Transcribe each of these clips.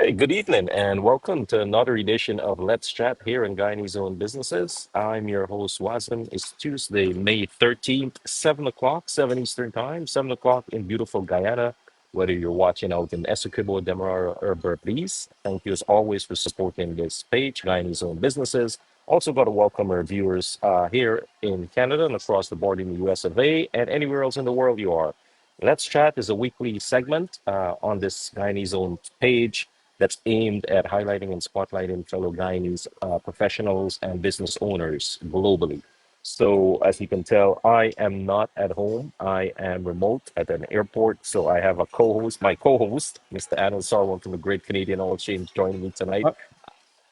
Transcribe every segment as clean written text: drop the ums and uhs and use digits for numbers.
Hey, good evening, and welcome to another edition of Let's Chat here in Guyanese Own Businesses. I'm your host, Wazim. It's Tuesday, May 13th, 7 o'clock, 7 Eastern Time, 7 o'clock in beautiful Guyana. Whether you're watching out in Essequibo, Demerara, or Berbice, thank you as always for supporting this page, Guyanese Own Businesses. Also, got to welcome our viewers here in Canada and across the board in the US of A and anywhere else in the world you are. Let's Chat is a weekly segment on this Guyanese Own page that's aimed at highlighting and spotlighting fellow Guyanese professionals and business owners globally. So, as you can tell, I am not at home. I am remote at an airport. So, I have a co host, my co host, Mr. Anil Sarwan from the Great Canadian Oil Change, joining me tonight. Uh,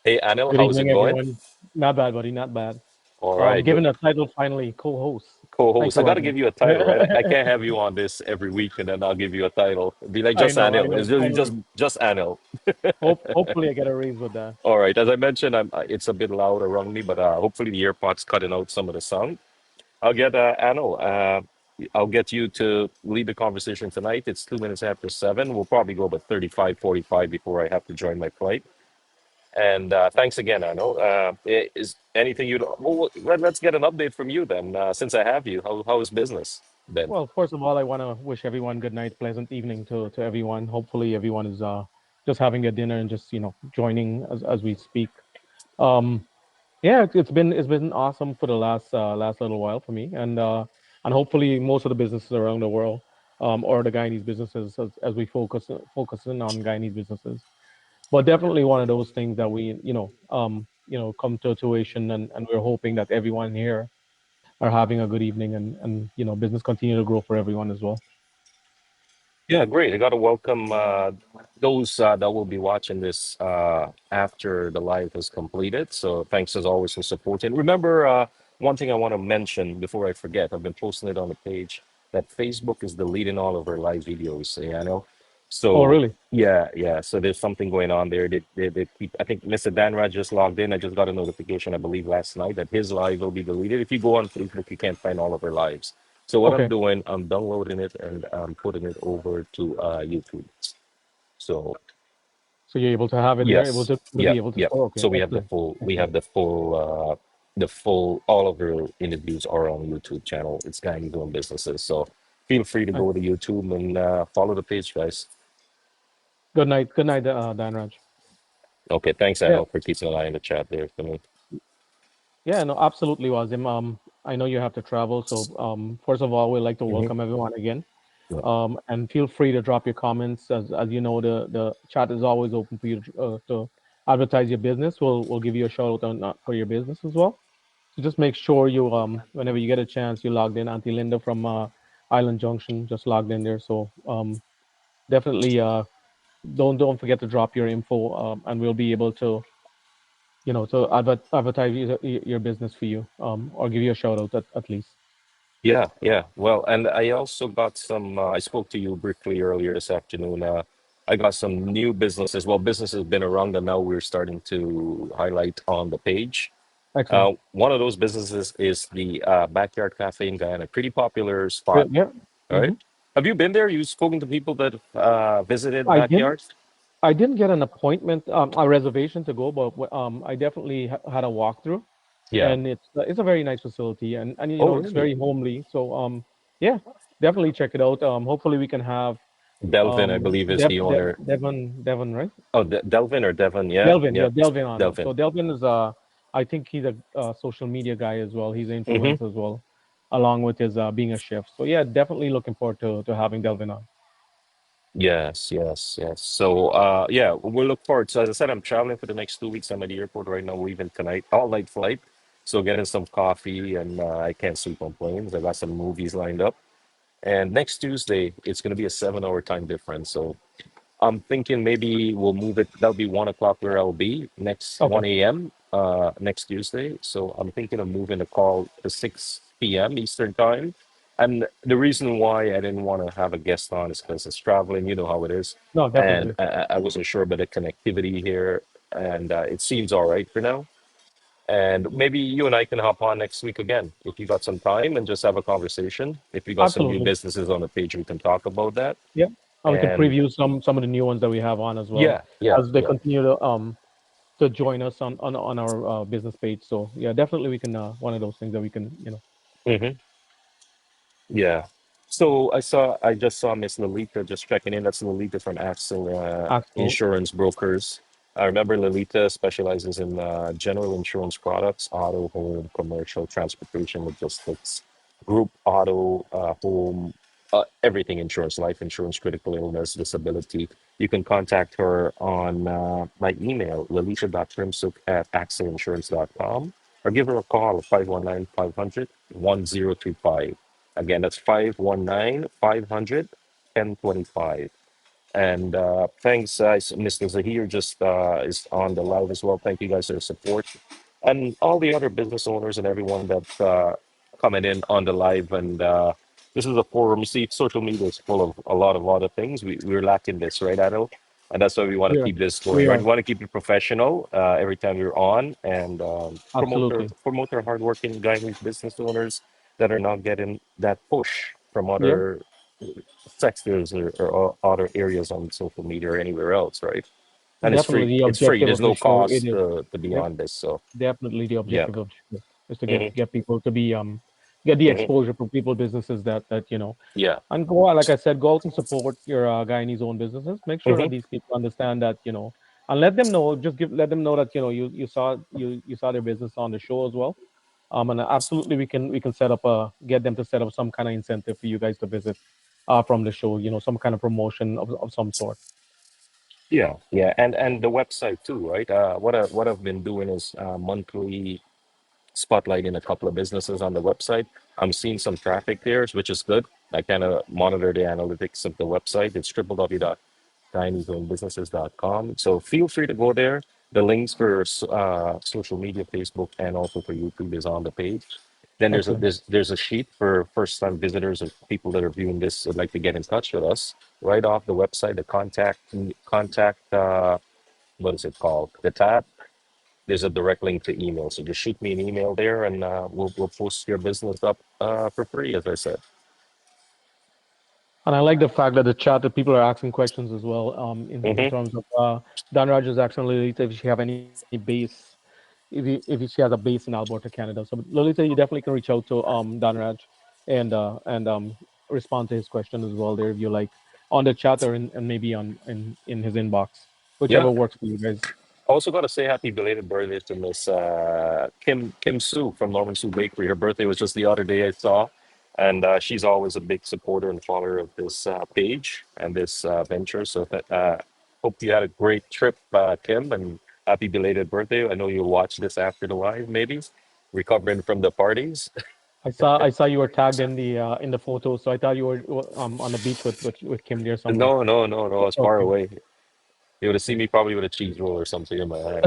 Hey, Anil, Good how's it evening, going? everyone. Not bad, buddy. Not bad. All right, good. Given a title finally, co-host. Thanks Co-host. a I got lot, to give man. you a title, right? I can't have you on this every week and then I'll give you a title. Be like I just know, I Anil. know. It's just Finally, Anil. hopefully, I get a raise with that. All right. As I mentioned, it's a bit loud around me, but hopefully the AirPods cutting out some of the sound. I'll get Anil. I'll get you to lead the conversation tonight. It's 2 minutes after 7. We'll probably go about 35, 45 before I have to join my flight. And thanks again, Anil. Is anything you'd well, let's get an update from you then. Since I have you, how is business then? Well, first of all, I want to wish everyone good night, pleasant evening to everyone. Hopefully, everyone is just having their dinner and just joining as we speak. Um, yeah, it's been awesome for the last little while for me, and hopefully most of the businesses around the world, or the Guyanese businesses as we focusing on Guyanese businesses. But definitely one of those things that we come to tuition, and we're hoping that everyone here are having a good evening, and business continue to grow for everyone as well. Yeah, great. I got to welcome those that will be watching this after the live is completed. So thanks as always for supporting. Remember, one thing I want to mention before I forget, I've been posting it on the page that Facebook is deleting all of our live videos. Yeah, I know. Oh, So really? yeah. So there's something going on there. They keep, I think Mr. Danraj just logged in. I just got a notification, I believe, last night that his live will be deleted. If you go on Facebook, you can't find all of our lives. So what I'm Okay. doing, I'm downloading it and I'm putting it over to YouTube. So So you're able to have it there, able yes, to be yep, able to. yep. Oh, okay, So excellent, we have excellent. the full, all of our interviews are on YouTube channel. It's Guy Doing Businesses. So feel free to Nice. go to YouTube and follow the page, guys. Good night, Dan Raj. Okay, thanks, Yeah, Anil, for keeping an eye in the chat there for me. yeah, no, absolutely, Wazim. I know you have to travel, so first of all, we'd like to Hmm. welcome everyone again. Yeah. And feel free to drop your comments. As you know, the chat is always open for you to advertise your business. We'll give you a shout out for your business as well. So just make sure you whenever you get a chance, you logged in. Auntie Linda from Island Junction just logged in there. So definitely don't forget to drop your info, and we'll be able to to advertise your business for you, or give you a shout out at least. Yeah. Well, and I also got some. I spoke to you briefly earlier this afternoon. I got some new businesses. Well, business has been around, and now we're starting to highlight on the page. Excellent. One of those businesses is the Backyard Cafe in Guyana. Pretty popular spot. Good. Yeah. All right. hmm Have you been there? You've spoken to people that visited I didn't. Backyards? I didn't get an appointment, a reservation to go, but I definitely had a walkthrough, Yeah. and it's a very nice facility, and Oh, it's really? very homely. So yeah, definitely check it out. Hopefully we can have Delvin, I believe, is the owner. Devon, right? Oh, Delvin or Devon? Yeah, Delvin, yeah. yeah, Delvin on it. Delvin. So Delvin is I think he's a social media guy as well. He's an Mm-hmm. influencer as well, along with his being a chef. So yeah, definitely looking forward to having Delvin on. Yes. So, yeah, we'll look forward. So, as I said, I'm traveling for the next 2 weeks. I'm at the airport right now, leaving tonight, all night flight. So, getting some coffee, and I can't sleep on planes. I got some movies lined up. And next Tuesday, it's going to be a 7 hour time difference. So, I'm thinking maybe we'll move it. That'll be 1 o'clock where I'll be next Okay, 1 a.m. Next Tuesday. So I'm thinking of moving the call to 6 p.m. Eastern time. And the reason why I didn't want to have a guest on is because it's traveling. You know how it is, no, and definitely. I wasn't sure about the connectivity here. And it seems all right for now. And maybe you and I can hop on next week again if you got some time and just have a conversation. If you got some new Absolutely. businesses on the page, we can talk about that. Yeah, We can And preview some of the new ones that we have on as well yeah, yeah, as they yeah. continue to join us on our business page. So yeah, definitely we can one of those things that we can Hmm. Yeah. So I just saw Miss Lolita just checking in. That's Lolita from Axel actual. Insurance Brokers. I remember Lolita specializes in general insurance products, auto, home, commercial, transportation, logistics, group auto, home, everything insurance, life insurance, critical illness, disability. You can contact her on my email, lolita.primsuk@axelinsurance.com, or give her a call, 519 500 1025. Again, that's 519 500 1025. And thanks, guys. Mr. Zahir just is on the live as well. Thank you guys for the support. And all the other business owners and everyone that's coming in on the live. And this is a forum. You see, social media is full of a lot of other things. We're lacking this, right, Adil? And that's why we want to We are. keep this going, We right? We are. want to keep it professional every time you're on and Absolutely. promote our hardworking Guyanese business owners that are not getting that push from Yeah. other sectors or other areas on social media or anywhere else, right? And it's free. Definitely the It's free. objective There's of the no show. It cost is. to be Yep. on this. So Definitely the yeah. objective of the show is to Hmm. get people to be get the Hmm. exposure for people businesses that Yeah. and go out, like I said, go out and support your Guyanese own businesses. Make sure Hmm. that these people understand that and let them know. Just let them know that you saw their business on the show as well. And absolutely, we can set up get them to set up some kind of incentive for you guys to visit, from the show. Some kind of promotion of some sort. Yeah. Yeah. And the website too, right? What I've been doing is monthly spotlighting a couple of businesses on the website. I'm seeing some traffic there, which is good. I kind of monitor the analytics of the website. It's www.tinyzonebusinesses.com. So feel free to go there. The links for social media, Facebook, and also for YouTube is on the page. Then Excellent. there's a sheet for first time visitors or people that are viewing this would like to get in touch with us. Right off the website, the contact what is it called? The tab. There's a direct link to email. So just shoot me an email there, and we'll post your business up for free, as I said. And I like the fact that the chat that people are asking questions as well. In Hmm. terms of Dan Raj is asking Lolita if she have any base, if she has a base in Alberta, Canada. So Lolita, you definitely can reach out to Dan Raj and respond to his question as well there if you like on the chat or and maybe in his inbox, Yeah. whichever works for you guys. Also, got to say happy belated birthday to Miss Kim Sue from Norman Sue Bakery. Her birthday was just the other day I saw, and she's always a big supporter and follower of this page and this venture. So hope you had a great trip, Kim, and happy belated birthday. I know you'll watch this after the live, maybe recovering from the parties. I saw you were tagged in the photo, so I thought you were on the beach with Kim there somewhere. No, no, no, no. I was far Okay. away. You would have seen Okay. me probably with a cheese roll or something in my hand.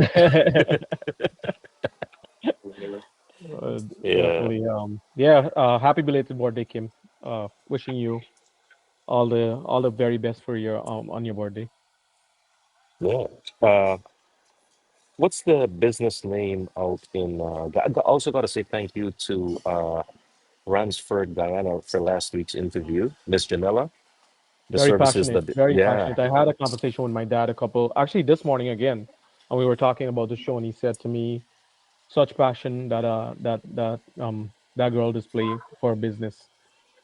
Uh, Yeah, definitely. Yeah. Happy belated birthday, Kim. Wishing you all the very best for your on your birthday. yeah. Uh, What's the business name out in? Also, got to say thank you to Ransford, Guyana, for last week's interview, Miss Janella. The Very services passionate. that, Very yeah, passionate. I had a conversation with my dad actually this morning again, and we were talking about the show, and he said to me, "Such passion that girl display for business.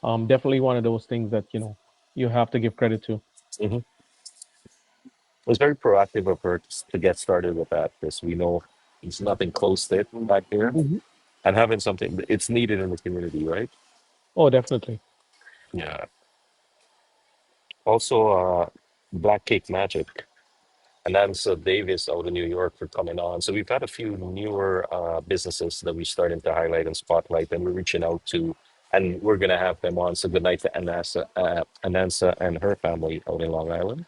Definitely one of those things that you have to give credit to." hmm, it was very proactive of her to get started with that because we know there's nothing close to it back here, Mhm. and having something it's needed in the community, right? Oh, definitely. Yeah. Also, Black Cake Magic. And that's Davis out of New York for coming on. So we've had a few newer businesses that we're starting to highlight and spotlight, and we're reaching out to, and we're gonna have them on. So good night to Anansa and her family out in Long Island.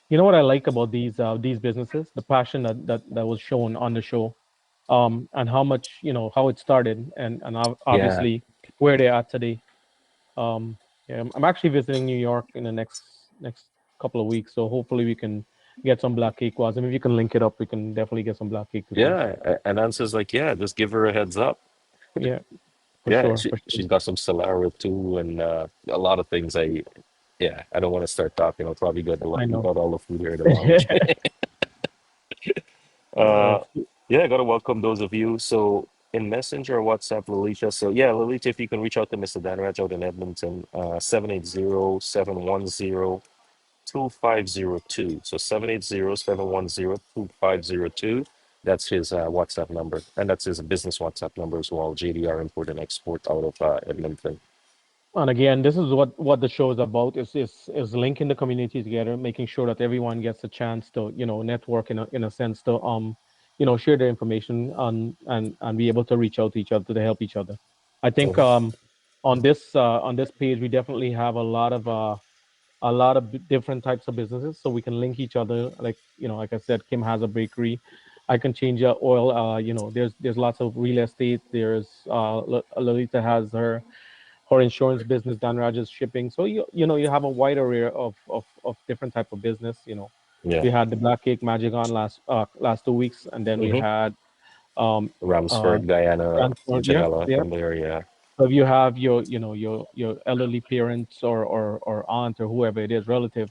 You know what I like about these businesses, the passion that was shown on the show, and how much how it started, and Yeah, obviously where they are today. Um, yeah, I'm actually visiting New York in the next couple of weeks, so hopefully we can get some black cake was. I mean, if you can link it up, we can definitely get some black cake to taste. yeah. Anansa's like, yeah, just give her a heads up. Yeah, for Yeah, sure, for sure. she's got some Solara too, and a lot of things. Yeah, I don't want to start talking. I'll probably get I leave know. out all the food here in the lounge. Uh, Uh, yeah, I gotta welcome those of you. So in Messenger or WhatsApp, Lolita. So yeah, Lolita, if you can reach out to Mr. Danraj out in Edmonton, 780-710-2502. So 780-710-2502. That's his WhatsApp number. And that's his business WhatsApp number as well, JDR Import and Export out of Edmonton. And again, this is what the show is about: is linking the community together, making sure that everyone gets a chance to network in a sense to share their information and be able to reach out to each other to help each other. I think Mhm. on this page we definitely have a lot of different types of businesses, so we can link each other. Like like I said, Kim has a bakery. I can change oil. There's lots of real estate. There's Lolita has her insurance business, Dan Raj's shipping. So you have a wide array of different type of business. Yeah. We had the Black Cake Magic on last 2 weeks, and then we hmm had um uh Ramsford, Guyana, transport. Yeah, Janela yeah. from there. Yeah. So if you have your elderly parents or aunt or whoever it is, relative,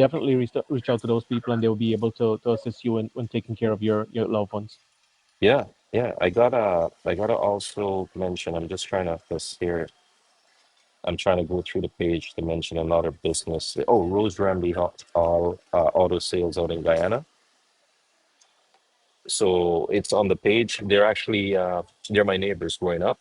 definitely reach out to those people, and they'll be able to assist you in when taking care of your loved ones. Yeah. Yeah. I gotta also mention, I'm just trying to this here. I'm trying to go through the page to mention another business. Oh, Rose Ramby Auto Sales out in Guyana. So it's on the page. They're my neighbors growing up,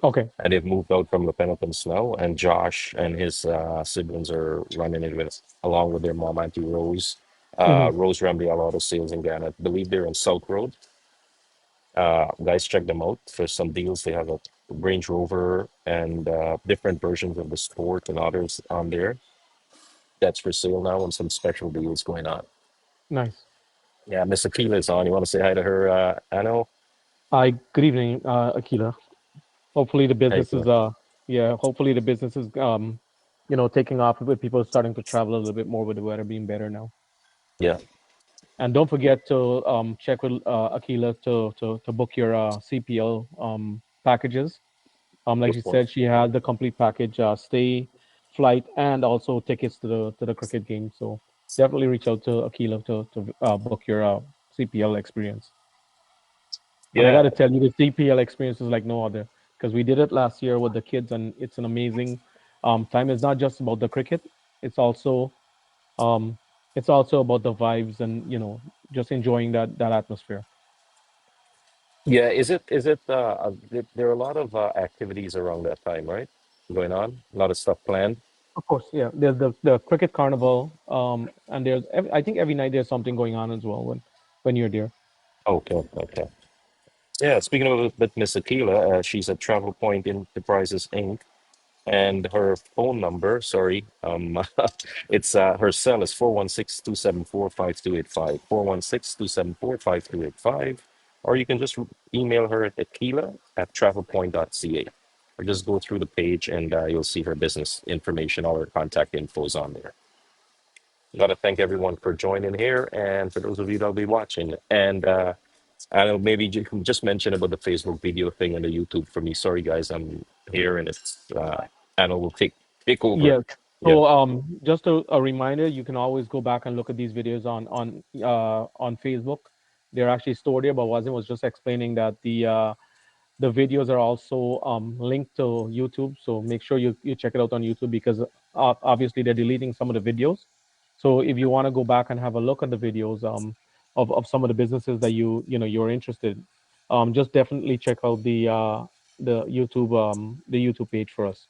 Okay. and they've moved out from the Peneltons now. And Josh and his siblings are running it with along with their mom, Auntie Rose. Hmm. Rose Ramby Auto Sales in Guyana. I believe they're on South Road. Guys, check them out for some deals. They have a Range Rover and different versions of the Sport and others on there. That's for sale now and some special deals going on. Nice. Yeah, Miss Akila is on. You want to say hi to her, Anno? Hi. Good evening, Akila. Hopefully the Hey, business Akila. is yeah. Hopefully the business is taking off with people starting to travel a little bit more with the weather being better now. Yeah, And don't forget to check with Akila to book your CPL packages. Like good she point. said, she had the complete package: stay, flight, and also tickets to the cricket game. So definitely reach out to Akila to book your CPL experience. And I got Yeah, to tell you, the CPL experience is like no other because we did it last year with the kids, and it's an amazing time. It's not just about the cricket; it's also um, it's also about the vibes and just enjoying that atmosphere. yeah. There are a lot of activities around that time, right? Going on, a lot of stuff planned. Of course, yeah. There's the cricket carnival, and I think every night there's something going on as well when you're there. Okay, okay. Yeah, speaking of with Miss Akila, she's at Travel Point Enterprises Inc. And her phone number, sorry, it's her cell is 416-274-5285, 416-274-5285, or you can just email her at aquila at travelpoint.ca, or just go through the page and you'll see her business information, all her contact infos on there. Got to thank everyone for joining here, and for those of you that'll be watching. And I don't know, maybe you can just mention about the Facebook video thing and the YouTube for me. Sorry, guys, I'm here, and it's Anna will take over. Yeah. Yeah, So just a reminder, you can always go back and look at these videos on Facebook. They're actually stored there. But Wazim was just explaining that the videos are also linked to YouTube. So make sure you check it out on YouTube because obviously they're deleting some of the videos. So if you want to go back and have a look at the videos of some of the businesses that you're interested in, just definitely check out the YouTube page for us,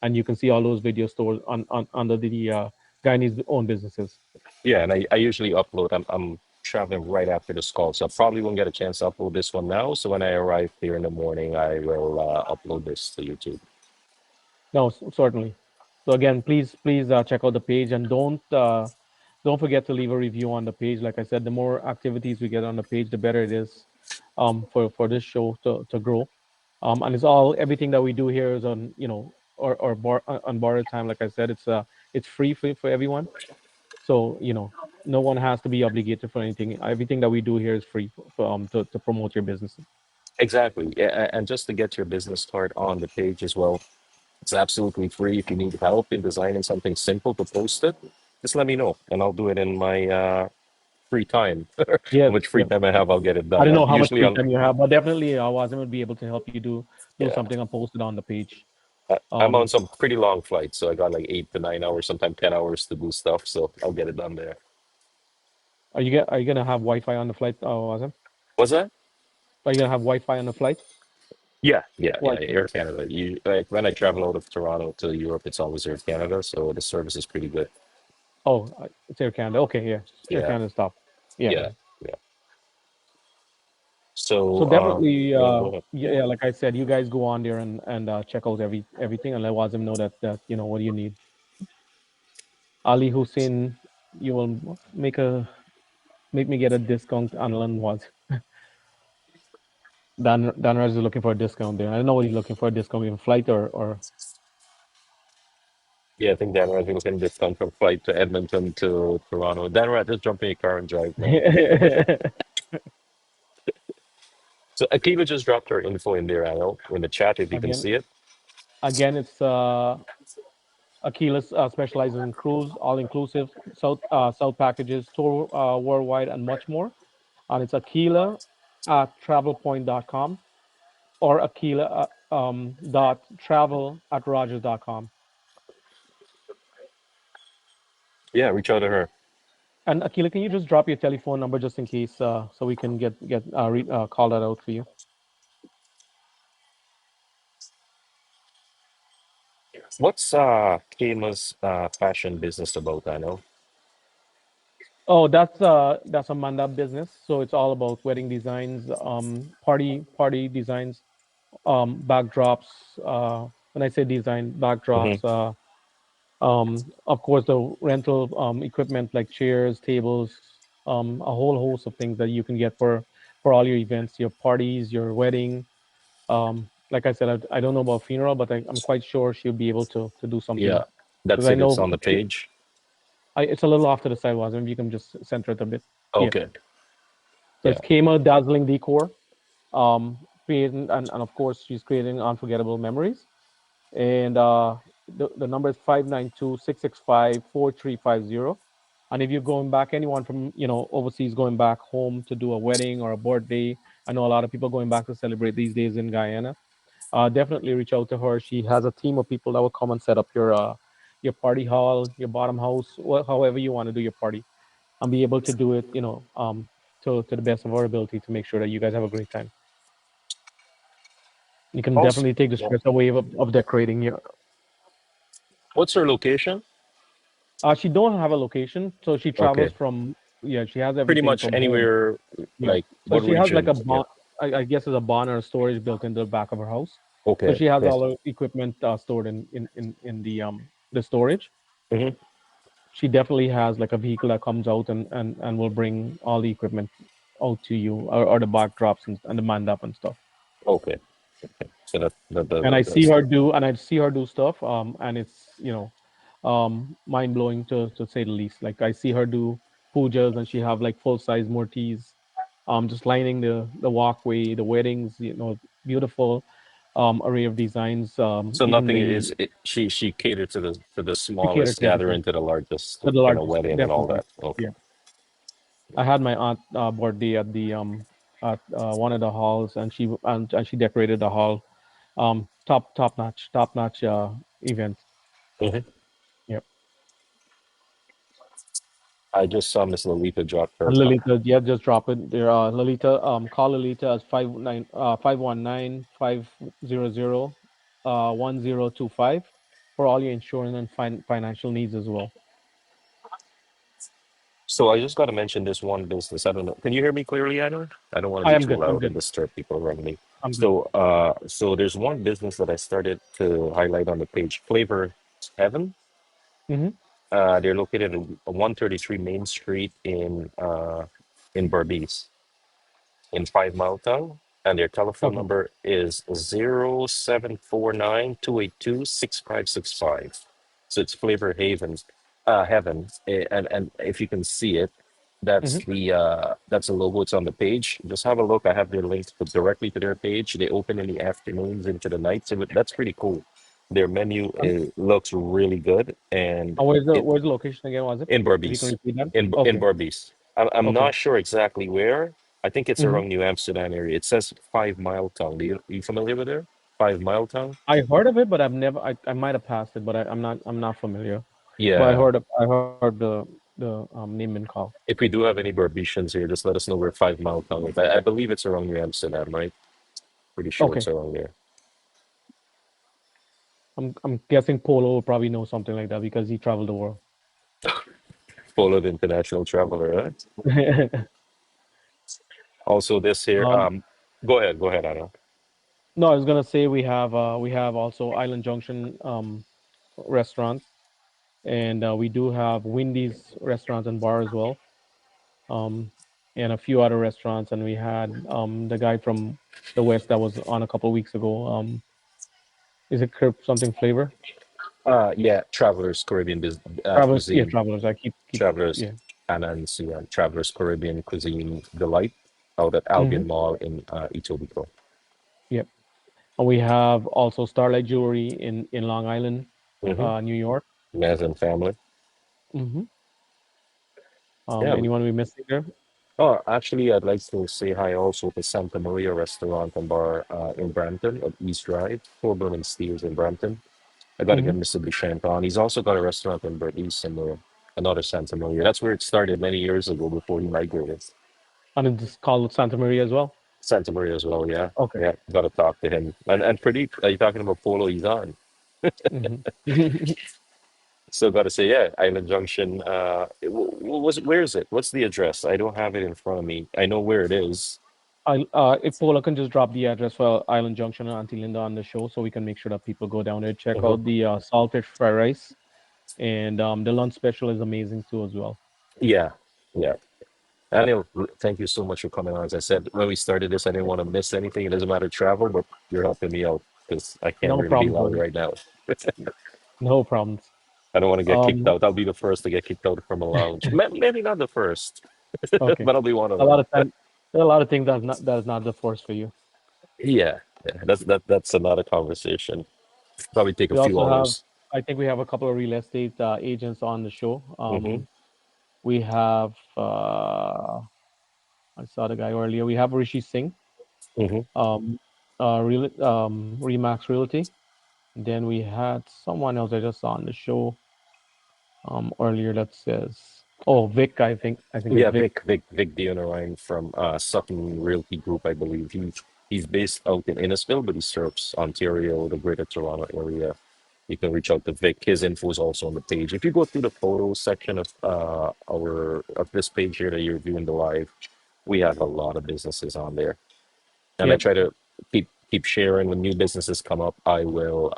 and you can see all those videos stored on under the Guyanese own businesses. yeah, and I usually upload. I'm traveling right after this call, so I probably won't get a chance to upload this one now. So when I arrive here in the morning, I will upload this to YouTube. No, certainly. So again, please check out the page and don't forget to leave a review on the page. Like I said, the more activities we get on the page, the better it is for this show to grow. And it's all everything that we do here is on on borrowed time. Like I said, it's free for everyone. So no one has to be obligated for anything. Everything that we do here is free to promote your business. Exactly, yeah, and just to get your business card on the page as well. It's absolutely free. If you need help in designing something simple to post it, just let me know, and I'll do it in my free time. How Yes, much free yes. time I have, I'll get it I done. don't know how much Usually free on, time you have, but definitely Wazim would be able to help you do yeah, something and post it on the page. I'm on Um, some pretty long flights, so I got like 8 to 9 hours, sometimes 10 hours to do stuff. So I'll get it done there. are you gonna have Wi-Fi on the flight, Wazim? What's that? Are you gonna have Wi-Fi on the flight? Yeah, yeah, yeah. Wi-Fi. Air Canada. You like when I travel out of Toronto to Europe, it's always Air Canada, so the service is pretty good. Oh, it's Air Canada. Okay, yeah, Air Yeah, Canada stop. Yeah, yeah, yeah. yeah. So So, definitely, yeah, go ahead. yeah, yeah, like I said, you guys go on there and check out everything and let Wazim know that what do you need. Ali Hussein, you will make me get a discount on was. Dan Raj is looking for a discount there. I don't know what he's looking for a discount in flight or Yeah, I think Dan Rather was going to just come from flight to Edmonton to Toronto. Dan Rather, just jump in your car and drive now. So Akiva just dropped her info in there, I know, in the chat if you can again see it. again it's Akila's specializes in cruise, all inclusive, south packages, tour worldwide, and much more. And it's Akila at travelpoint.com or Akila dot travel at rogers.com. Yeah, reach out to her. And Akila, can you just drop your telephone number just in case, so we can call that out for you? What's Kima's fashion business about, I know? Oh, that's a Manda business. So it's all about wedding designs, party designs, backdrops. When I say design, Hmm. backdrops. Of course, the rental equipment like chairs, tables, a whole host of things that you can get for all your events, your parties, your wedding. Like I said, I don't know about funeral, but I'm quite sure she'll be able to do Yeah, something because that's I it. It's know on the page. it's a little off to the side. Was maybe you can just center it a bit. Yeah. Okay. So Yeah. it's Kema Dazzling Decor. Creating and of course she's creating unforgettable memories. And the number is 592-665-4350. And if you're going back, anyone from overseas going back home to do a wedding or a birthday, I know a lot of people going back to celebrate these days in Guyana. Definitely reach out to her. She has a team of people that will come and set up your party hall, your bottom house, however you want to do your party, and be able to do it, to the best of our ability to make sure that you guys have a great time. You can Also, definitely take the yeah. stress away of decorating your. What's her location? She don't have a location, so she travels Okay. from. Yeah, she has Pretty everything much from home. anywhere, Yeah, like so what she has like region? a Yeah. barn. I guess it's a barn or a storage built into the back of her house. So Okay. she has Yeah. all her equipment stored in the storage. Hmm. She definitely has like a vehicle that comes out and will bring all the equipment out to you, or the backdrops and the mandap and stuff. Okay. So And that's I see her do stuff, and it's mind blowing to say the least. Like I see her do pujas, and she have like full size murtis, just lining the walkway, the weddings, beautiful array of designs. so Even nothing the is it, she catered to the she cater smallest to everything, gathering to the largest to the kind of largest, wedding and all definitely. that. Okay. Yeah, I had my aunt birthday at the at one of the halls, and she decorated the hall, top notch event. Hmm. Yep. I just saw Miss Lolita drop her. And Lolita, yeah, just drop it there. Lolita, call Lolita as 519-500 1025 for all your insurance and financial needs as well. So I just got to mention this one business. I don't know. Can you hear me clearly, Anna? I don't want to I be am too good. I'm loud and good. disturb people around me. I'm good. So there's one business that I started to highlight on the page, Flavor Heaven. Hmm. They're located at 133 Main Street in Berbice, in 5 Mile Town, and their telephone Okay. number is 0749-282-6565. So it's Flavor Heaven, and if you can see it, Hmm. that's the logo. It's on the page. Just have a look. I have their links directly to their page. They open in the afternoons into the nights, so that's pretty cool. Their menu Um, looks really good, and and it where's the location again? Was it? in If you can Barbies, repeat that. in Okay. Barbies. I'm Okay. not sure exactly where. I think it's Hmm. around New Amsterdam area. It says 5 Mile Town. You familiar with it? 5 Mile Town. I heard of it, but I've never. I might have passed it, but I'm not familiar. But Yeah. I heard the name and call. If we do have any Barbicians here, just let us know where 5 Mile Town is. I believe it's around New Amsterdam, right? Pretty sure Okay. it's around there. I'm guessing Polo will probably know something like that because he traveled the world. Full of international traveler, right? Also, this here. um, Go ahead, Anna. no, I was gonna say we have also Island Junction restaurants, and we do have Wendy's restaurants and bar as well. Um, and a few other restaurants, and we had the guy from the West that was on a couple of weeks ago. Is it something flavor? Yeah, Travelers Caribbean Travelers, yeah, Cuisine. travelers. I keep Travelers, yeah, Anna and Sian. Travelers Caribbean Cuisine Delight out at hmm Albion Mall in Etobicoke. yeah. And we have also Starlight Jewelry in Long Island, Mm-hmm. New York. Maz and family. Hmm. Yeah. Anyone we missing there? Oh, actually, I'd like to say hi also to Santa Maria Restaurant and Bar in Brampton at East Drive, Coburn and Steers in Brampton. I got to Hmm. get Mr. Bichamp on. He's also got a restaurant in Bernice and another Santa Maria. That's where it started many years ago before he migrated. And it's called Santa Maria as well. Santa Maria as well, yeah. Okay. Yeah, got to talk to him. And Pradeep, are you talking about Polo? He's on. Hmm. Still got to say, yeah, Island Junction. Where is it? What's the address? I don't have it in front of me. I know where it is. I if Paula can just drop the address for Island Junction and Auntie Linda on the show, so we can make sure that people go down there check Mhm. out the saltfish fried rice, and the lunch special is amazing too as well. Yeah, yeah. Anil, thank you so much for coming on. As I said when we started this, I didn't want to miss anything. It doesn't matter travel, but you're helping me out because I can't No really be problems, loud Wazim. right now. No problems. I don't want to get kicked Um, out. I'll be the first to get kicked out from a lounge. Maybe not the first, okay. but I'll be one of A lot them. of time, there are a lot of things that is not the force for you. Yeah, yeah. That's another conversation. Probably take a We few also have, hours. I think we have a couple of real estate agents on the show. Hmm. We have, I saw the guy earlier. We have Rishi Singh, Hmm. um, Remax Realty. Then we had someone else I just saw on the show earlier that says, oh, Vic, I think it's Yeah, Vic. Vic Dionarine from Sutton Realty Group, I believe. He's based out in Innisfil, but he serves Ontario, the Greater Toronto area. You can reach out to Vic. His info is also on the page. If you go through the photos section of our of this page here that you're viewing the live, we have a lot of businesses on there, and I Yep. try to keep sharing when new businesses come up. I will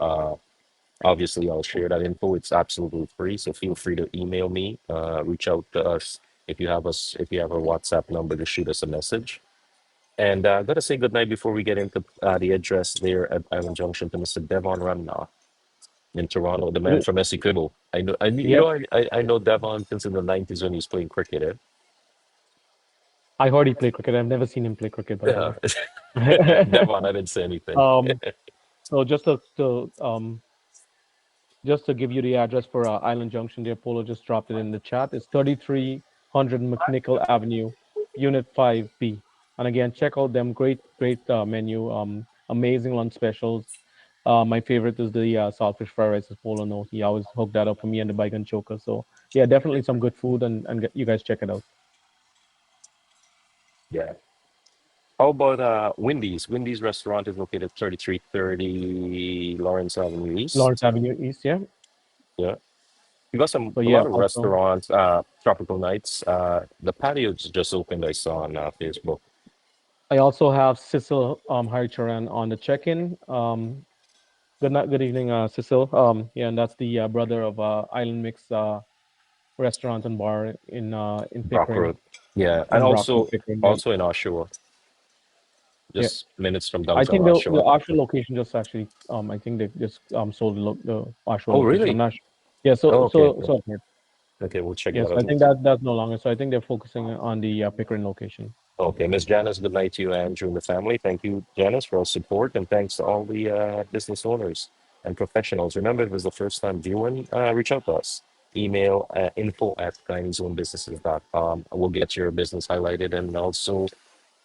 obviously I'll share that info. It's absolutely free, so feel free to email me, reach out to us if you have a WhatsApp number to shoot us a message. And I gotta say goodnight before we get into the address there at Island Junction to Mr. Devon Ramna in Toronto, the man from Essequibo. Yep. I know Devon since in the '90s when he was playing cricket. Eh? I heard he played cricket. I've never seen him play cricket, by the Yeah, way. Devon, I didn't say anything. um, so just to give you the address for Island Junction, there, Polo just dropped it in the chat. It's 3300 McNichol Avenue, Unit 5B. And again, check out them great menu. Amazing lunch specials. My favorite is the saltfish fried rice, as Polo knows. He always hooked that up for me and the bacon choker. So yeah, definitely some good food, and you guys check it out. Yeah. How about Wendy's? Wendy's restaurant is located 3330 Lawrence Avenue Lawrence East. Avenue East, yeah. Yeah. You got So a yeah, lot of also restaurants, tropical nights. The patio just opened, I saw on Facebook. I also have Cecil Haricharan on the check-in. Good night, good evening, Cecil. Yeah, and that's the brother of Island Mix restaurant and bar in Rock Pickering Road. Yeah. And and Brockwood Pickering. Yeah, also in Oshawa, yeah. just minutes from I downtown think the Oshawa. actual location just actually I think they just sold the actual Oh, location. I'm really? not sure. Yeah, Oh, okay. so I've heard. Okay, we'll check Yes, that I out. think that's no longer. So I think they're focusing on the Pickering location. Okay, Miss Janice, good night to you, Andrew, and the family. Thank you, Janice, for all support, and thanks to all the business owners. and professionals. Remember, if it's the first time viewing, reach out to us. Email info@guyanese-owned businesses.com. We'll get your business highlighted, and also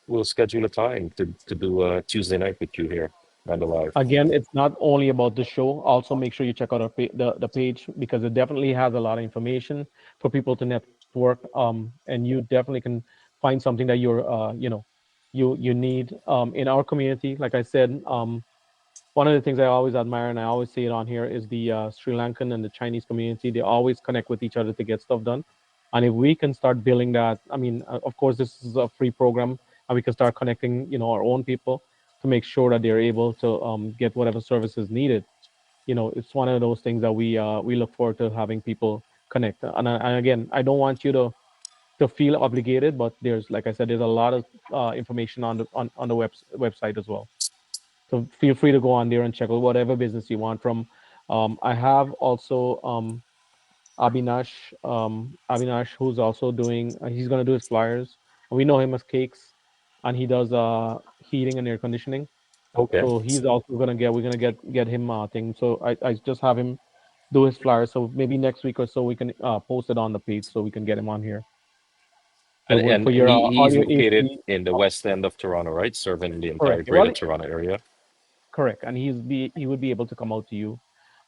we'll schedule a time to do a Tuesday night with you here on the live. Again, it's not only about the show. Also, make sure you check out the page because it definitely has a lot of information for people to network. And you definitely can find something that you need in our community. Like I said, one of the things I always admire, and I always say it on here, is the Sri Lankan and the Chinese community. They always connect with each other to get stuff done. And if we can start building that, I mean, of course, this is a free program, and we can start connecting, our own people to make sure that they're able to get whatever services needed. It's one of those things that we look forward to having people connect. And again, I don't want you to feel obligated, but there's, like I said, there's a lot of information on the website as well. So feel free to go on there and check out whatever business you want from. I have also Abinash, who's also doing. He's gonna do his flyers. We know him as Cakes, and he does heating and air conditioning. Okay. So he's also gonna get. We're gonna get him thing. So I just have him do his flyers. So maybe next week or so we can post it on the page so we can get him on here. So And, and for your he's audio located AC, in the west end of Toronto, right? Serving the entire correct. greater Well, Toronto area. correct, and he would be able to come out to you,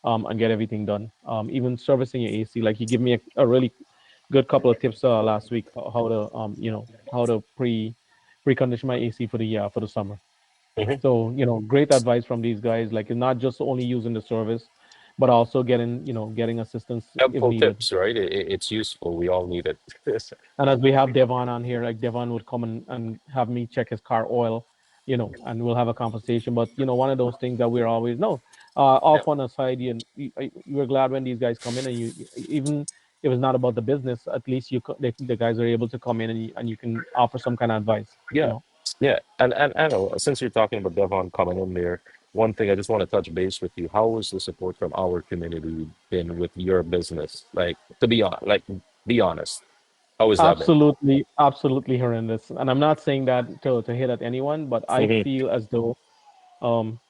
and get everything done. Even servicing your AC, like he gave me a really good couple of tips last week how to how to precondition my AC for the summer. Mhm. So great advice from these guys. Like not just only using the service, but also getting assistance if Helpful needed. tips, right? It's useful. We all need it. And as we have Devon on here, like Devon would come and have me check his car oil, and we'll have a conversation. But one of those things that we're always no, all Yeah. fun aside, you're glad when these guys come in, and even if it's not about the business, at least the guys are able to come in and you can offer some kind of advice. Yeah, yeah, and I know since you're talking about Devon coming in there, one thing I just want to touch base with you. How has the support from our community been with your business? Like to be on, like be honest, how has that been? Absolutely, absolutely horrendous. And I'm not saying that to hit at anyone, but I Mhm. feel as though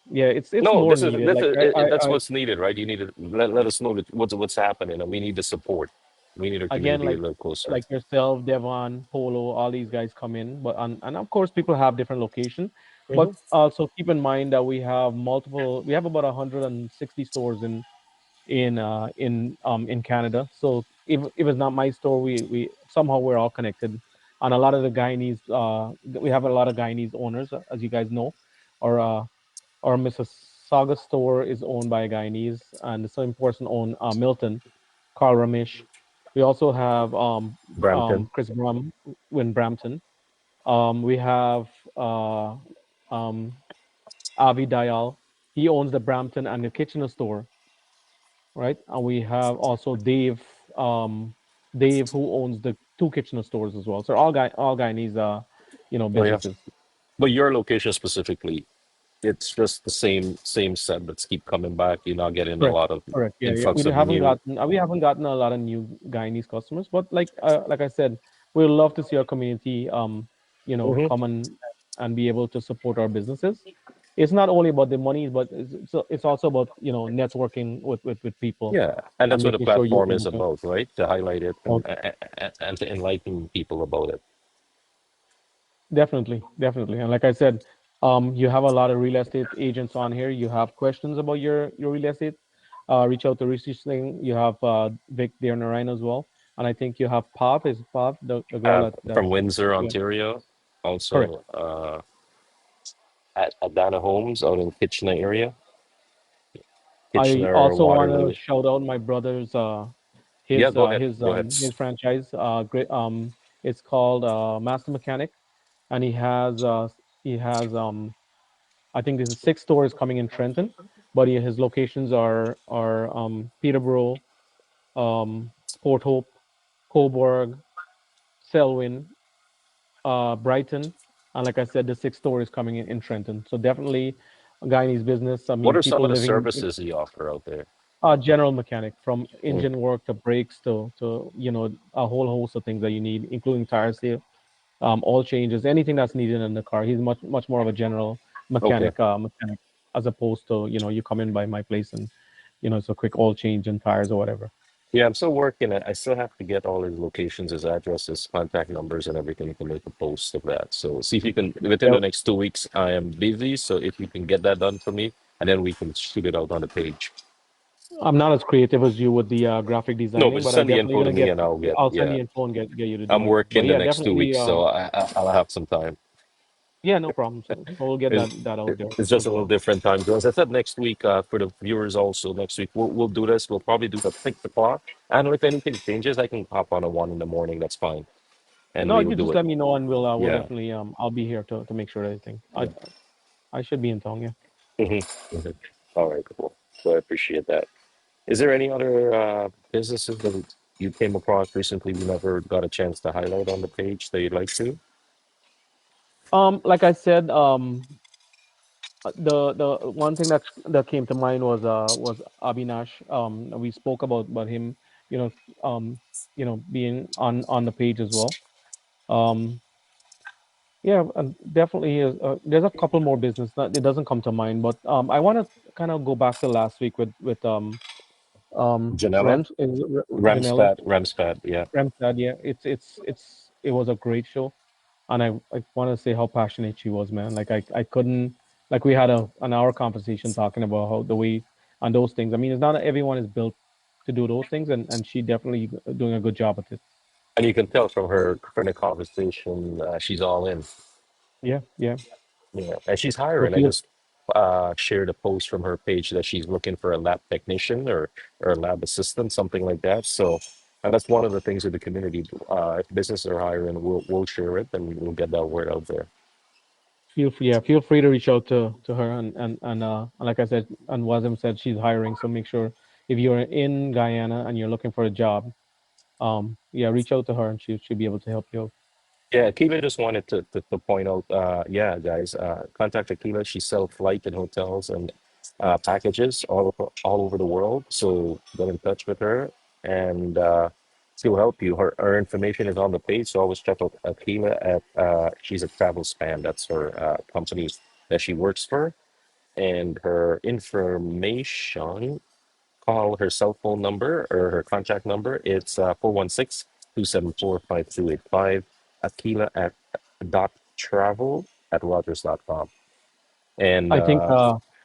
yeah, it's No, more this is needed. this Like is that's I what's needed, right? You need to let us know that what's happening, and we need the support. We need our again, community a like little closer. like yourself, Devon, Polo, all these guys come in, but and of course people have different location, but Hmm. also keep in mind that we have about 160 stores in Canada. So if it's not my store, we somehow we're all connected. And a lot of the Guyanese, we have a lot of Guyanese owners, as you guys know, or our Mississauga store is owned by a Guyanese, and the same person own Milton, Carl Ramesh. We also have Brampton. Chris Brum in Brampton. We have uh, um, Avi Dayal. He owns the Brampton and the Kitchener store, right? And we have also Dave who owns the two Kitchener stores as well. So all Guyanese, Oh yeah, businesses. but your location specifically, it's just the same set that's keep coming back. You're not getting a Correct. lot of Correct. Yeah, yeah. influx of new. We haven't gotten a lot of new Guyanese customers, but like I said, we'd love to see our community Hmm. come and be able to support our businesses. It's not only about the money, but it's also about networking with people Yeah, and and that's what the making sure you're platform is able to. about, right? To highlight it Oh, and to enlighten people about it. definitely, definitely. And like I said, you have a lot of real estate agents on here. You have questions about your real estate, reach out to Research Thing. You have Vic there in Narayan as well. And I think you have Pav, is Pav, the girl that From Windsor, yeah, Ontario, correct. also at Dana Homes out in Kitchener area, I Kitchener, also want to Waterloo. shout out my brother's Yeah, go ahead. Go ahead. his franchise. Great. It's called Master Mechanic, and he has I think there's 6 stores coming in Trenton, but his locations are Peterborough, Port Hope, Coburg, Selwyn, Brighton, and like I said, the 6 store is coming in Trenton. So definitely a Guyanese business. I What mean, are some people of the living services you offer out there? general mechanic from Mm. engine work to brakes to a whole host of things that you need, including tire sale, oil changes, anything that's needed in the car. He's much more of a general Okay. mechanic. Mechanic. as opposed to, you come in by my place and, it's a quick oil change and tires or whatever. Yeah, I'm still working it. I still have to get all his locations, his addresses, contact numbers, and everything to make a post of that. So see if you can within Yeah, the next 2 weeks. I am busy, so if you can get that done for me, and then we can shoot it out on the page. I'm not as creative as you with the graphic No, but designing, but I send the definitely info to gonna me, get. and I'll get. I'll send Yeah, the info and get you to I'm do it. But working the yeah, next two definitely. weeks, so I'll have some time. Yeah, no problem. So we'll get It's, that out there it's as just a little well. different time. So as I said, next week for the viewers also next week we'll do this. We'll probably do the 6 o'clock, and if anything changes, I can hop on a 1 in the morning. That's fine, and No, we will you do just it. let me know, and we'll Yeah. definitely I'll be here to make sure everything. Yeah. I should be in town. Yeah. Mhm. All right, cool. So I appreciate that. Is there any other businesses that you came across recently you never got a chance to highlight on the page that you'd like to? Like I said, the one thing that came to mind was Abinash. We spoke about him, you know, being on the page as well. Um, yeah, and definitely is. There's a couple more business that it doesn't come to mind, but I want to kind of go back to last week with Janela? Rems is it Janela Ramspad, yeah. Remstad. Yeah, it was a great show, and I want to say how passionate she was, man. Like I couldn't, like we had an hour conversation talking about how the way and those things. I mean, it's not that everyone is built to do those things, and she definitely doing a good job at it. And you can tell from the conversation, she's all in. Yeah, yeah. Yeah, and she's So hiring. I feel just shared a post from her page that she's looking for a lab technician or a lab assistant, something like that. So, and that's one of the things with the community. If businesses are hiring, we'll share it and we'll get that word out there. feel free to reach out to her and like I said, and Wazim said she's hiring. So make sure if you're in Guyana and you're looking for a job, yeah, reach out to her and she'll be able to help you out. Yeah, Akiva just wanted to point out, yeah, guys, contact Akiva. She sells flight and hotels and packages all over the world. So get in touch with her and she'll help you. Her information is on the page. So always check out Akiva at, she's a travel span. That's her company that she works for. And her information, call her cell phone number or her contact number. It's 416 Aquila at dot travel at rogers.com. And I think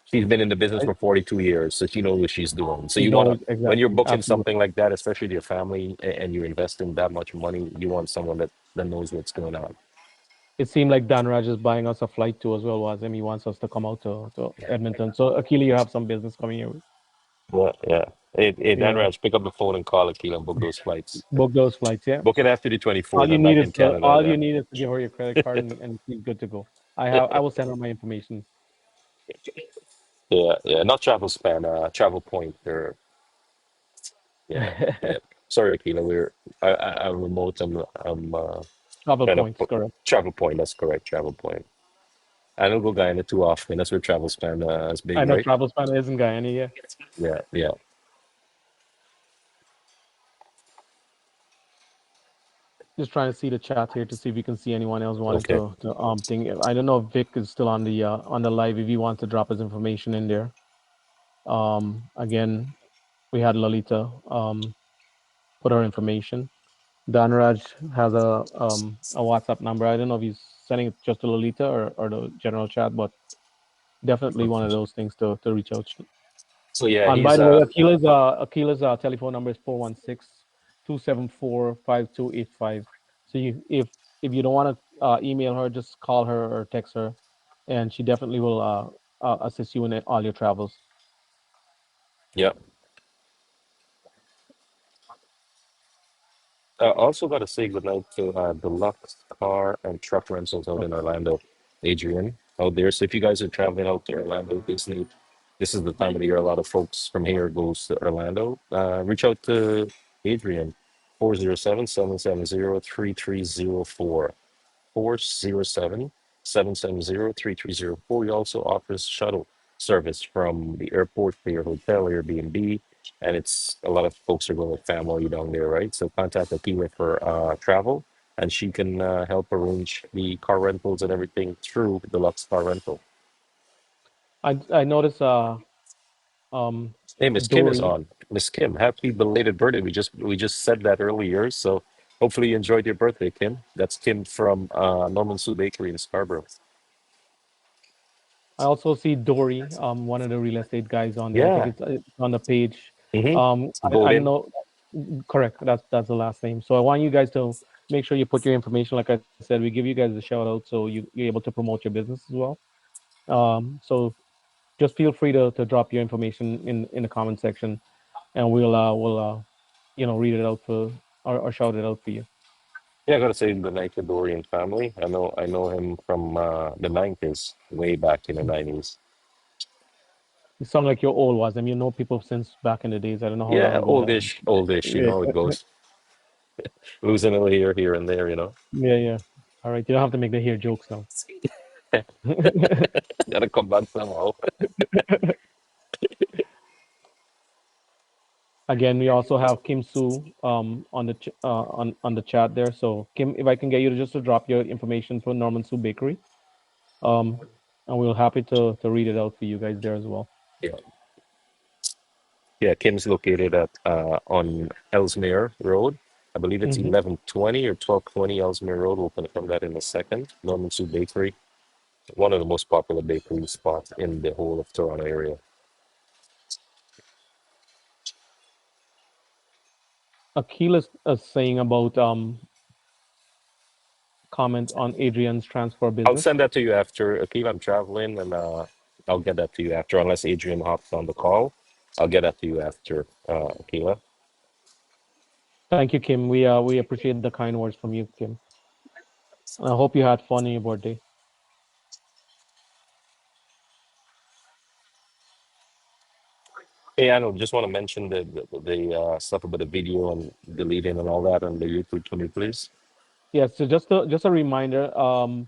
she's been in the business I, for 42 years, so she knows what she's doing. So you you want to, know when you're exactly, booking something absolutely. like that, especially to your family, and you're investing that much money, you want someone that knows what's going on. It seemed like Dan Raj is buying us a flight too as well, Wazim. He wants us to come out to Edmonton. So Akili, you have some business coming your way. Yeah, yeah. Hey, Dan Yeah. Raj, pick up the phone and call Aquila and book those flights. Book those flights, yeah. Book it after the 24th. I'm back in Canada All you then. need is to give her your credit card and she's good to go. I will send her my information. Yeah, yeah, not travel span, travel point. Or yeah, yeah. Sorry, Akila, I'm remote. I'm Travel trying to points, correct. travel point. That's correct, travel point. I don't go Guyana too often. That's where travel span is big, I know right? travel span is in Guyana, yeah. Yeah, yeah. Just trying to see the chat here to see if we can see anyone else wanted Okay. to thing. I don't know if Vic is still on the live if he wants to drop his information in there. Again, we had Lolita put her information. Danraj has a WhatsApp number. I don't know if he's sending it just to Lolita or the general chat, but definitely one of those things to reach out. So yeah, And by he's the way, Akila's telephone number is 416-274-5285. So if you don't want to email her, just call her or text her, and she definitely will assist you in all your travels. yeah. Also got to say goodnight to Deluxe Car and Truck Rentals out in Okay. Orlando, Adrian out there. So if you guys are traveling out to Orlando, Disney, this is the time of the year a lot of folks from here goes to Orlando. Reach out to Adrian, 407-770-3304. 407-770-3304. He also offers shuttle service from the airport to your hotel, Airbnb, and it's a lot of folks are going with family down there, right? So contact Akila for travel, and she can help arrange the car rentals and everything through Deluxe Car Rental. I noticed um Hey, Miss Kim is Dory. on. Miss Kim, happy belated birthday. We just said that earlier, so hopefully you enjoyed your birthday, Kim. That's Kim from Norman Sue Bakery in Scarborough. I also see Dory, one of the real estate guys on there. I think Yeah. it's on the page. I don't Vote know. Correct. That's the last name. So I want you guys to make sure you put your information. Like I said, we give you guys a shout out so you're able to promote your business as well. So just feel free to drop your information in the comment section, and we'll read it out for or shout it out for you. Yeah, I gotta say good night to Dorian family. I know him from the '90s, way back in the '90s. You sound like you're old, Wazim. You know people since back in the days. I don't know how long Yeah, ago that was. oldish, oldish. You Yeah, know how it goes. Losing a hair here and there. yeah, yeah. All right, you don't have to make the hair jokes now. Gotta come back somehow. Again, we also have Kim Soo on the on the chat there. So Kim, if I can get you to just to drop your information for Norman Soo Bakery, um, and we'll happy to read it out for you guys there as well. Yeah, yeah. Kim's located at on Ellesmere Road. I believe it's Hmm. 1120 or 1220 Ellesmere Road. We'll confirm that in a second. Norman Sue Bakery, one of the most popular bakery spots in the whole of Toronto area. Akil is saying about comment on Adrian's transfer I'll business. send that to you after. Akiva, I'm traveling, and I'll get that to you after. Unless Adrian hops on the call, I'll get that to you after. Akiva. Thank you, Kim. We appreciate the kind words from you, Kim. And I hope you had fun in your birthday. Hey, I know. Just want to mention the stuff about the video and deleting and all that on the YouTube for me, please. Yeah, so just a reminder, on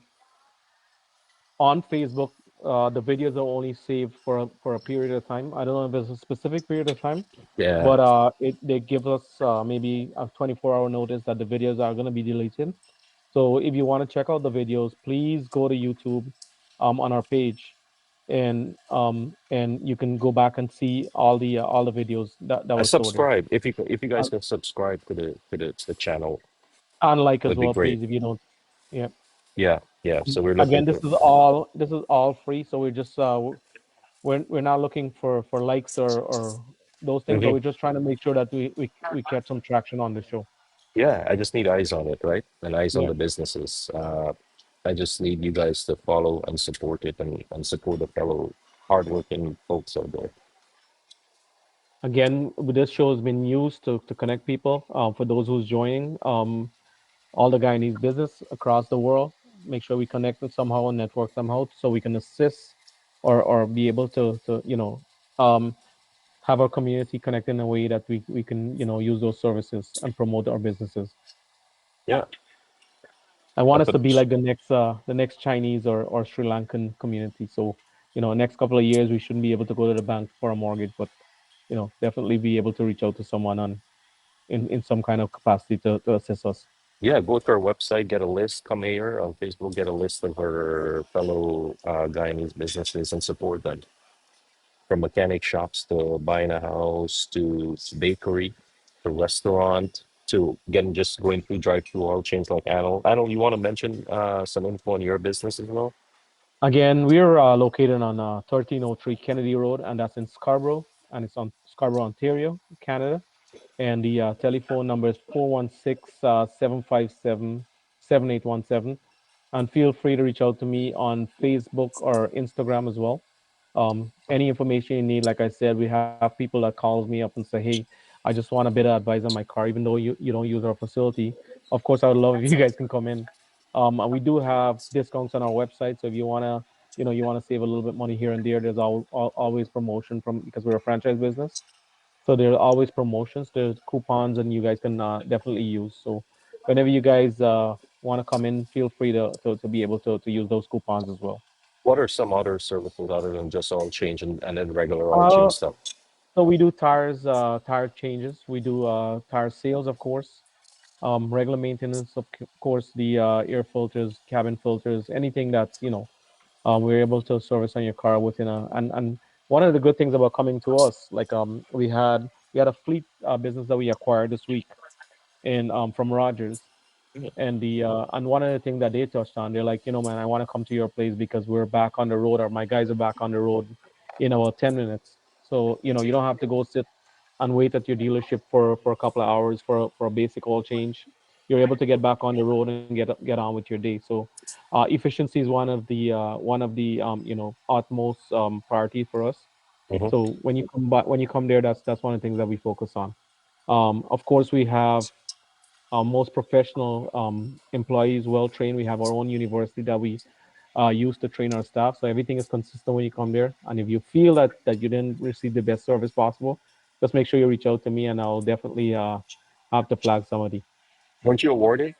Facebook, the videos are only saved for a period of time. I don't know if there's a specific period of time, Yeah, but it they give us maybe a 24-hour notice that the videos are going to be deleted. So if you want to check out the videos, please go to YouTube, on our page, and you can go back and see all the videos that I were stored there. subscribe. If you guys Uh, can subscribe to the channel, and like as would be well, great. please, if you don't. Yeah. Yeah, yeah. So we're looking Again, for. this is all free, so we're not looking for likes or those things, but Mhm. we're just trying to make sure that we get some traction on the show. Yeah, I just need eyes on it, right? And eyes on Yeah. the businesses. I just need you guys to follow and support it and support the fellow hardworking folks out there. Again, this show has been used to connect people. For those who's joining, all the Guyanese business across the world. Make sure we connect with somehow and network somehow so we can assist or be able to um, have our community connect in a way that we can use those services and promote our businesses. Yeah, I want that's us to be what. like the next Chinese or Sri Lankan community. So, next couple of years we shouldn't be able to go to the bank for a mortgage, but definitely be able to reach out to someone in some kind of capacity to assist us. Yeah, go to our website, get a list, come here on Facebook, get a list of our fellow Guyanese businesses and support them. From mechanic shops to buying a house to bakery to restaurant to getting just going through drive-through oil chains like Anil. Anil, you want to mention some info on your business as well? Again, we're located on 1303 Kennedy Road, and that's in Scarborough, and it's on Scarborough, Ontario, Canada. And the telephone number is 416 757 7817. And feel free to reach out to me on Facebook or Instagram as well. Any information you need, like I said, we have people that calls me up and say, "Hey, I just want a bit of advice on my car, even though you don't use our facility." Of course, I would love if you guys can come in. And we do have discounts on our website, so if you want to save a little bit money here and there, there's always promotion from because we're a franchise business. So there are always promotions, there's coupons, and you guys can definitely use. So whenever you guys want to come in, feel free to be able to use those coupons as well. What are some other services other than just oil change and then regular oil Uh, change stuff? so we do tire changes. We do tire sales, of course. Regular maintenance, of course, the air filters, cabin filters, anything that's we're able to service on your car within a and one of the good things about coming to us, like we had a fleet business that we acquired this week in from Rogers, and one of the things that they touched on, they're like, man, I want to come to your place because we're back on the road, or my guys are back on the road in about 10 minutes. So you don't have to go sit and wait at your dealership for a couple of hours for a basic oil change. You're able to get back on the road and get on with your day. So efficiency is one of the utmost priority for us. Hmm. So when you come there, that's one of the things that we focus on. Of course, we have our most professional employees, well trained. We have our own university that we use to train our staff. So everything is consistent when you come there. And if you feel that you didn't receive the best service possible, just make sure you reach out to me, and I'll definitely have to flag somebody. Weren't you awarded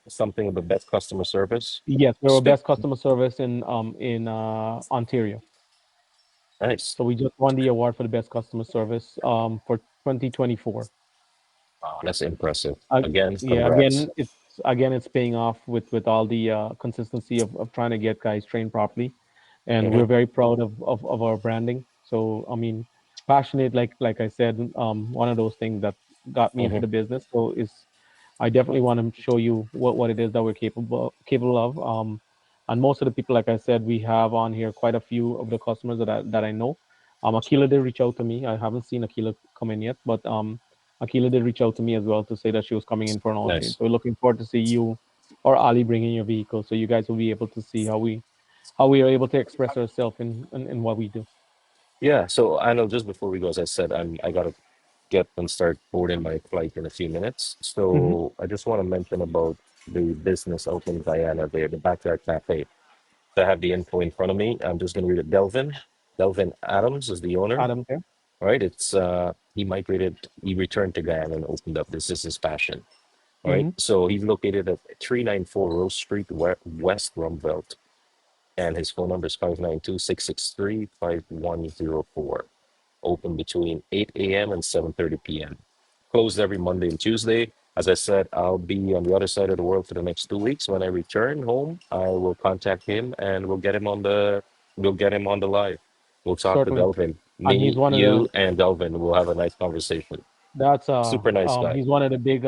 something of the best customer service? Yes, we're our Speak. best customer service in Ontario. Nice. So we just won the award for the best customer service for 2024. Wow, that's impressive. Uh, Again, yeah, congrats. again it's paying off with all the consistency of trying to get guys trained properly, and we're Hmm. very proud of our branding. So I mean, passionate, like I said, one of those things that got me into Hmm. the business. So is I definitely want to show you what it is that we're capable of. And most of the people, like I said, we have on here quite a few of the customers that I know. Akila did reach out to me. I haven't seen Akila come in yet, but Akila did reach out to me as well to say that she was coming in for an oil change. Nice. So we're looking forward to see you or Ali bring in your vehicle, so you guys will be able to see how we are able to express ourselves in what we do. Yeah. So I know just before we go, as I said, I gotta get and start boarding my flight in a few minutes. Hmm. So I just want to mention about the business out in Guyana there, the Backyard Cafe. So I have the info in front of me. I'm just gonna read it. Delvin Adams is the owner. Adam there. All right. He returned to Guyana and opened up. This is his passion. All right. Hmm. So he's located at 394 Rose Street, West Rumvelt. And his phone number is 592-663-5104. Open between 8 a.m. and 7:30 p.m. Closed every Monday and Tuesday. As I said, I'll be on the other side of the world for the next 2 weeks. When I return home, I will contact him and we'll get him on the live. We'll talk to Certainly, Delvin. and he's Me, one of the you, and Delvin will have a nice conversation. that's Super nice guy. he's one of the big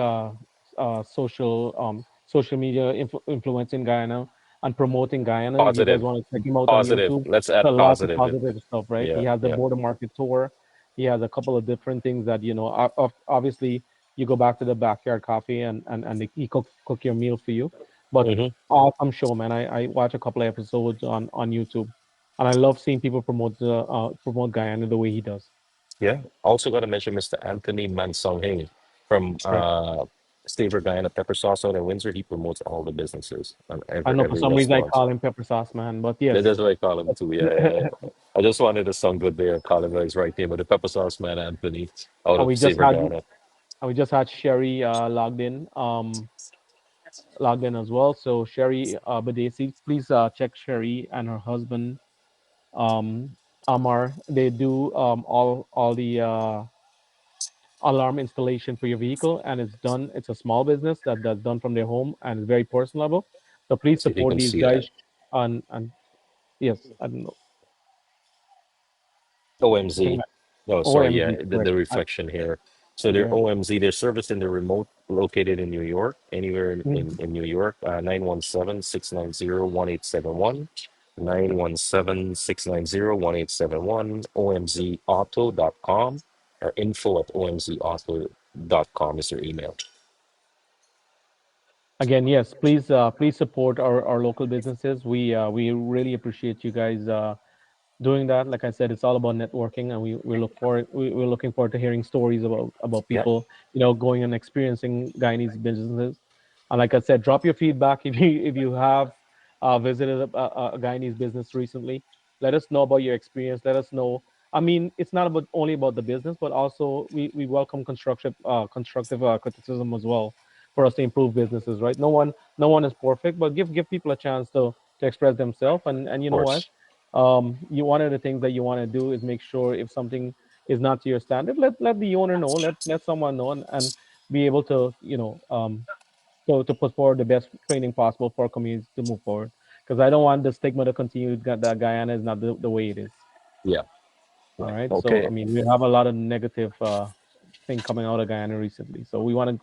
social media influencing Guyana and promoting Guyana. If you guys Positive. want to check him out on Positive. YouTube, Let's it's a add lot of positive. positive stuff, right? He Yeah, has the yeah. border market tour. He has a couple of different things that obviously you go back to the backyard coffee and he cook your meal for you. But Hmm. awesome show, man. I watch a couple of episodes on YouTube, and I love seeing people promote Guyana the way he does. Yeah. Also got to mention Mr. Anthony Mansong from Right. Staver Guyana Pepper Sauce out in Windsor. He promotes all the businesses and I know for every some reason I restaurant. call him Pepper Sauce Man, but That's yes. what I call him too. Yeah, yeah, yeah. I just wanted to sound good there and call him by his right name, but the Pepper Sauce Man Anthony out and of we just Staver had Guyana. we just had Sherry logged in as well. So Sherry Badesi, please check Sherry and her husband um Amar. They do all the alarm installation for your vehicle, and it's done. It's a small business that's done from their home and it's very personable. So please See if you support can these see that. guys. And yes, I don't know. I think OMZ. Oh, sorry. Yeah, OMG, the correct. reflection here. So they're Yeah. OMZ. They're serviced in the remote located in New York, anywhere Mhm. in New York, 917-690-1871, 917-690-1871, omzauto.com, or info at omzauto.com is their email. Again, yes, please support our local businesses. We really appreciate you guys doing that. Like I said, it's all about networking, and we're looking forward to hearing stories about Yeah, people, going and experiencing Guyanese businesses. And like I said, drop your feedback if you have visited a Guyanese business recently. Let us know about your experience. Let us know. I mean, it's not about only about the business, but also we welcome constructive criticism as well for us to improve businesses. Right? No one is perfect, but give people a chance to express themselves. And of you know what? course. You one of the things that you want to do is make sure if something is not to your standard, let the owner know, let someone know, and be able to to put forward the best training possible for our communities to move forward. because I don't want the stigma to continue that Guyana is not the way it is. Yeah. All Yeah. right. So, I Okay. mean, we have a lot of negative thing coming out of Guyana recently. So we want to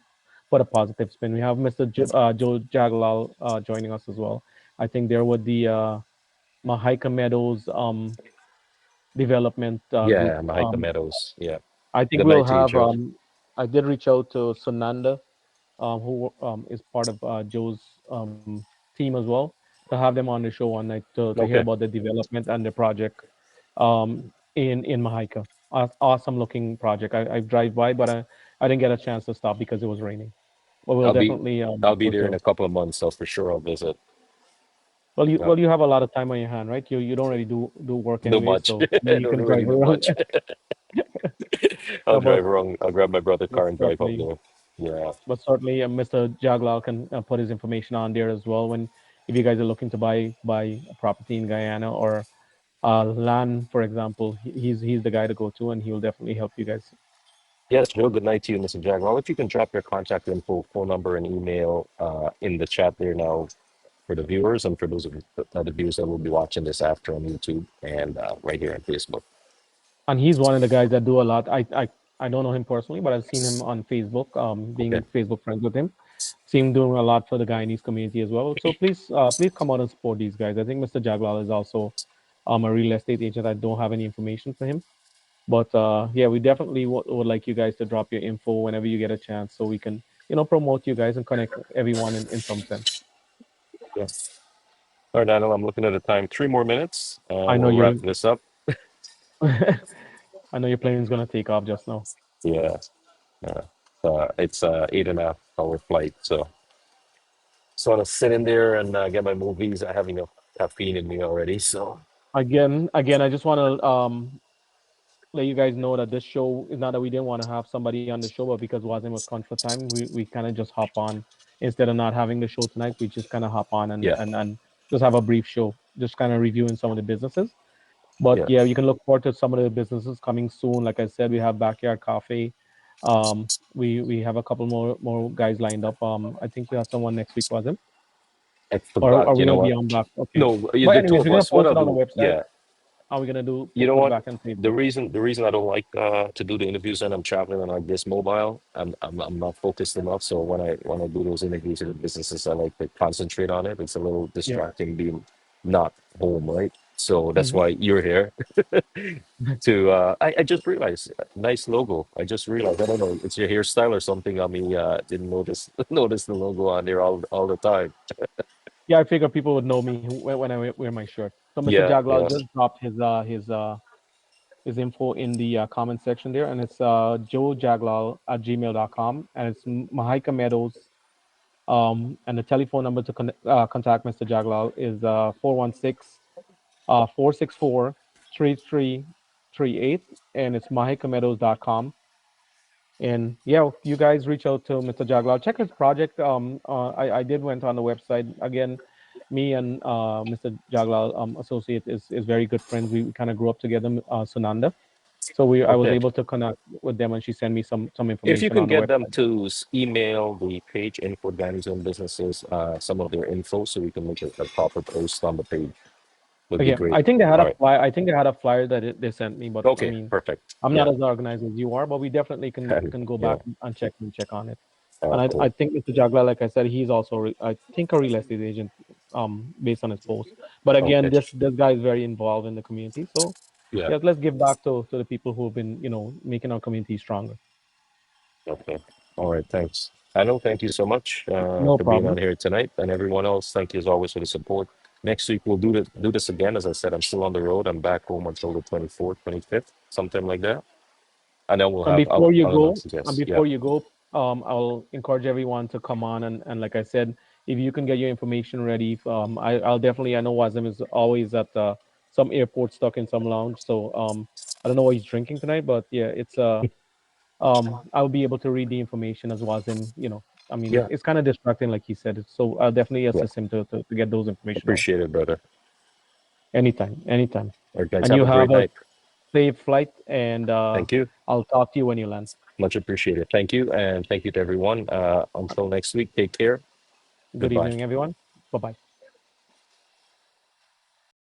put a positive spin. We have Mr. Joe Jaglal joining us as well. I think there with the Mahika Meadows development group. Yeah, Mahika Meadows. Yeah. I think Good we'll night to you, have. Joe. I did reach out to Sunanda, who is part of Joe's team as well, to have them on the show one night to hear Okay. about the development and the project in Mahika. Awesome looking project. I drive by, but I didn't get a chance to stop because it was raining. But we'll I'll be definitely I'll be go there in to. a couple of months, so for sure I'll visit. Yeah. Well, you have a lot of time on your hand, right? You don't really do work No anyway, much. so I you don't can really drive do around. much. I'll No, drive around. I'll grab my brother but car and drive up certainly, there. Yeah. Mr. Jaglal can put his information on there as well. When if you guys are looking to buy a property in Guyana or land, for example, he's the guy to go to, and he will definitely help you guys. Yes, Joe. Good night to you, Mr. Jack. Well, if you can drop your contact info, phone number, and email in the chat there now for the viewers and for those of the viewers that will be watching this after on YouTube and right here on Facebook. And he's one of the guys that do a lot. I don't know him personally, but I've seen him on Facebook, Okay. being Facebook friends with him. See him doing a lot for the Guyanese community as well. So please come out and support these guys. I think Mr. Jaglal is also a real estate agent. I don't have any information for him, but yeah, we definitely would like you guys to drop your info whenever you get a chance, so we can promote you guys and connect everyone in some sense. Yeah. All right, Daniel, I'm looking at the time. 3 more minutes I and know we'll wrap you're this up. I know your plane's gonna take off just now. Yeah. Yeah. It's 8.5 hour flight. So just want to sit in there and get my movies. I have enough caffeine in me already. So, Again, I just want to let you guys know that this show is not that we didn't want to have somebody on the show, but because Wazim was crunch for time, we kind of just hop on instead of not having the show tonight. We just kind of hop on yeah. and just have a brief show, just kind of reviewing some of the businesses. But Yeah. yeah, you can look forward to some of the businesses coming soon. Like I said, we have Backyard Cafe. We have a couple more guys lined up. I think you have someone next week, Wazim, I or are forgot. we You know gonna be what? on back? Okay. No, But the two anyways, of we're gonna us. What post I'll it on the do, website. yeah. Are we gonna You know put it what? back on The Facebook? reason I don't like to do the interviews and I'm traveling on like this mobile, I'm not focused enough. So when I do those interviews in the businesses, I like to concentrate on it. It's a little Yeah. distracting being not home, right? So that's Hmm. why you're here to I just realized nice logo. I just realized I don't know it's your hairstyle or something. I mean didn't notice notice the logo on there all the time. Yeah, I figure people would know me when I wear my shirt. So Mr. Yeah, Jaglal yeah. just dropped his info in the comment section there, and it's joejaglal@gmail.com, and it's Mahika Meadows. And the telephone number to contact Mr. Jaglal is 416 464 3338, and it's mahikameadows.com. And yeah, you guys reach out to Mr. Jaglar. Check his project. I did went on the website again. Me and Mr. Jaglar associate is very good friends. We kind of grew up together. Sunanda. So I was Okay. able to connect with them, and she sent me some If you information can on the get them website. to email the page info Danny's own businesses, some of their info so we can make a proper post on the page would be Okay, great. I think they had All a right. flyer. I think they had a flyer that they sent me, but I Okay, mean, perfect. I'm not Yeah. as organized as you are, but we definitely can go Yeah. back and check on it. Oh, And I cool. think Mr. Jagla, like I said, he's also I think a real estate agent, based on his post. But again, Okay. this guy is very involved in the community. So Yeah. yeah, let's give back to the people who have been making our community stronger. Okay. All right. Thanks. I know. Thank you so much No for being on problem. here tonight, and everyone else. Thank you as always for the support. Next week we'll do this again. As I said, I'm still on the road. I'm back home until the 24th, 25th, something like that. And then we'll And have. before you I'll go, announce it. Yes. Yeah. I'll encourage everyone to come on and like I said, if you can get your information ready, I'll definitely. I know Wazim is always at some airport stuck in some lounge, so I don't know what he's drinking tonight, but yeah, it's I'll be able to read the information as Wazim. I mean, Yeah. it's kind of distracting, like he said. So I'll definitely Yeah. assist him to get those information out Appreciate it, brother. anytime, anytime. All right, guys. And Have you a have great a night. safe flight, and Thank you. I'll talk to you when you land. Much appreciated. Thank you. And thank you to everyone. Until next week, take care. Good Goodbye. evening, everyone. Bye bye.